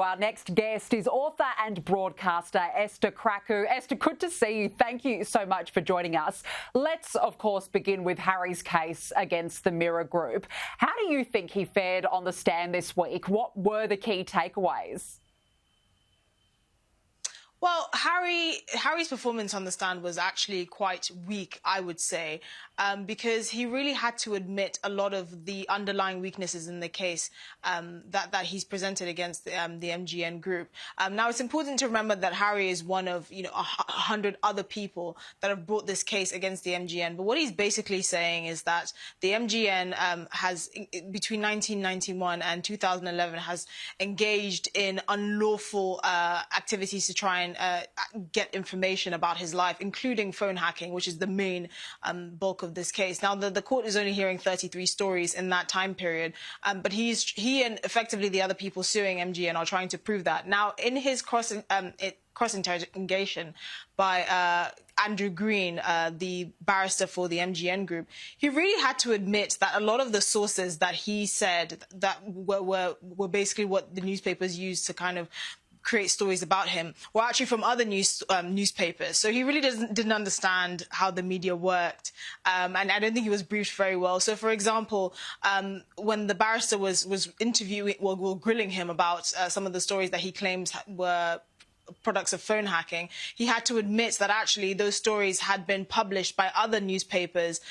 Our next guest is author and broadcaster Esther Krakue. Esther, good to see you. Thank you so much for joining us. Let's, of course, begin with Harry's case against the Mirror Group. How do you think he fared on the stand this week? What were the key takeaways? Well, Harry's performance on the stand was actually quite weak, I would say, because he really had to admit a lot of the underlying weaknesses in the case that he's presented against the MGN group. Now, it's important to remember that Harry is one of 100 other people that have brought this case against the MGN. But what he's basically saying is that the MGN has, between 1991 and 2011, has engaged in unlawful activities to try and get information about his life, including phone hacking, which is the main bulk of this case. Now, the court is only hearing 33 stories in that time period, but he and effectively the other people suing MGN are trying to prove that. Now, in his cross-interrogation by Andrew Green, the barrister for the MGN group, he really had to admit that a lot of the sources that he said that were basically what the newspapers used to kind of create stories about him were actually from other newspapers. So he really didn't understand how the media worked, and I don't think he was briefed very well. So, for example, when the barrister was grilling him about some of the stories that he claims were products of phone hacking, he had to admit that actually those stories had been published by other newspapers,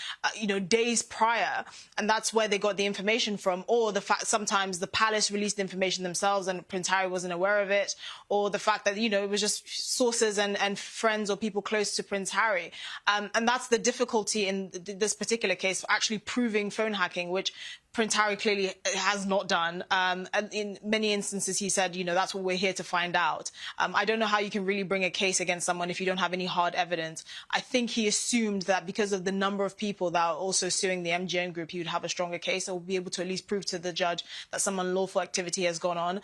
days prior, and that's where they got the information from. Or the fact sometimes the palace released the information themselves and Prince Harry wasn't aware of it, or the fact that it was just sources and friends or people close to Prince Harry, and that's the difficulty in this particular case, actually proving phone hacking, which Prince Harry clearly has not done. And in many instances, he said, that's what we're here to find out. I don't know how you can really bring a case against someone if you don't have any hard evidence. I think he assumed that because of the number of people that are also suing the MGN group, he would have a stronger case or be able to at least prove to the judge that some unlawful activity has gone on.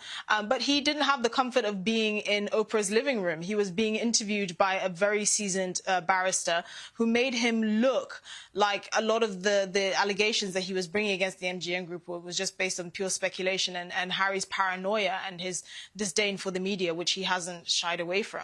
But he didn't have the comfort of being in Oprah's living room. He was being interviewed by a very seasoned barrister who made him look like a lot of the allegations that he was bringing against the MGN group was just based on pure speculation and Harry's paranoia and his disdain for the media, which he hasn't shied away from.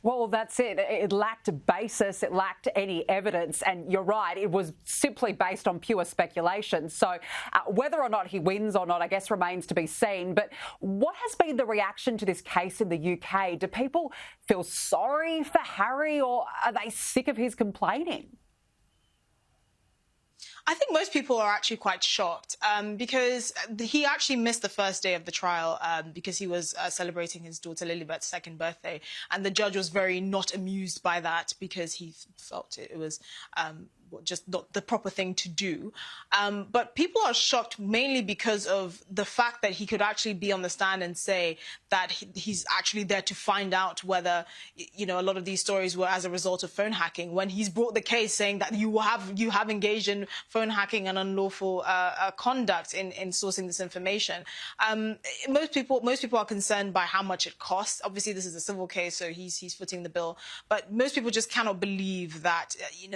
Well, that's it. It lacked a basis. It lacked any evidence. And you're right, it was simply based on pure speculation. So whether or not he wins or not, I guess, remains to be seen. But what has been the reaction to this case in the UK? Do people feel sorry for Harry, or are they sick of his complaining? I think most people are actually quite shocked because he actually missed the first day of the trial because he was celebrating his daughter Lilibet's second birthday. And the judge was very not amused by that because he felt it was just not the proper thing to do. But people are shocked mainly because of the fact that he could actually be on the stand and say that he's actually there to find out whether, a lot of these stories were as a result of phone hacking, when he's brought the case saying that you have engaged in phone hacking and unlawful conduct in sourcing this information. Most people are concerned by how much it costs. Obviously, this is a civil case, so he's footing the bill. But most people just cannot believe that,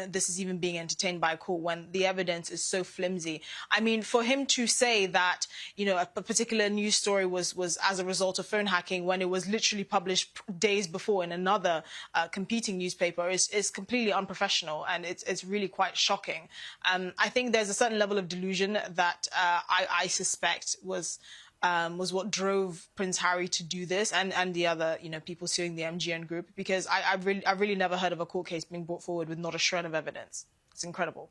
this is even being entertained by a court when the evidence is so flimsy. I mean, for him to say that, a particular news story was as a result of phone hacking when it was literally published days before in another competing newspaper is completely unprofessional, and it's really quite shocking. I think there's a certain level of delusion that I suspect was what drove Prince Harry to do this, and the other, people suing the MGN group, because I've really never heard of a court case being brought forward with not a shred of evidence. It's incredible.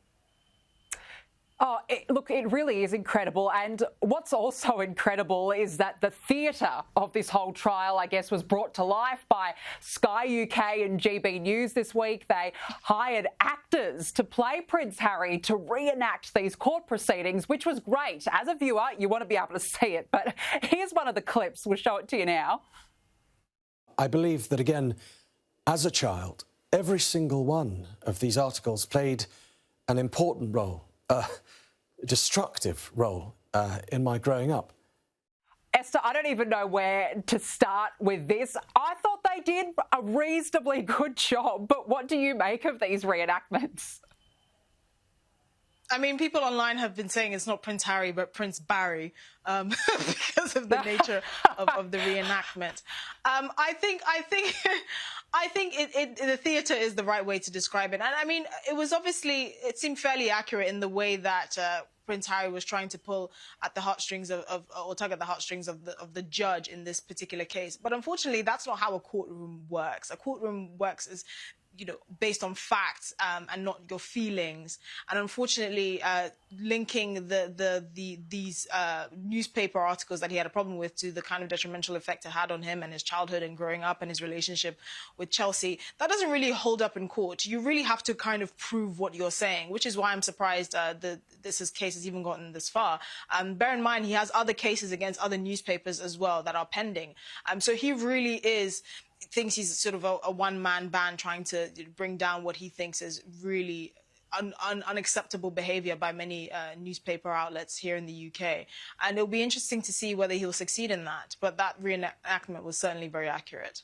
Oh, look, it really is incredible. And what's also incredible is that the theatre of this whole trial, I guess, was brought to life by Sky UK and GB News this week. They hired actors to play Prince Harry to reenact these court proceedings, which was great. As a viewer, you want to be able to see it. But here's one of the clips. We'll show it to you now. I believe that, again, as a child, every single one of these articles played an important role, a destructive role in my growing up. Esther, I don't even know where to start with this. I thought they did a reasonably good job, but what do you make of these reenactments? I mean, people online have been saying it's not Prince Harry, but Prince Barry, because of the nature of the reenactment. I think the theatre is the right way to describe it. And I mean, it seemed fairly accurate in the way that Prince Harry was trying to pull at the heartstrings or tug at the heartstrings of the judge in this particular case. But unfortunately, that's not how a courtroom works. A courtroom works as, you know, based on facts and not your feelings. And unfortunately, linking these newspaper articles that he had a problem with to the kind of detrimental effect it had on him and his childhood and growing up and his relationship with Chelsea, that doesn't really hold up in court. You really have to kind of prove what you're saying, which is why I'm surprised this case has even gotten this far. Bear in mind, he has other cases against other newspapers as well that are pending. So he really thinks he's sort of a one-man band trying to bring down what he thinks is really unacceptable behaviour by many newspaper outlets here in the UK. And it'll be interesting to see whether he'll succeed in that. But that reenactment was certainly very accurate.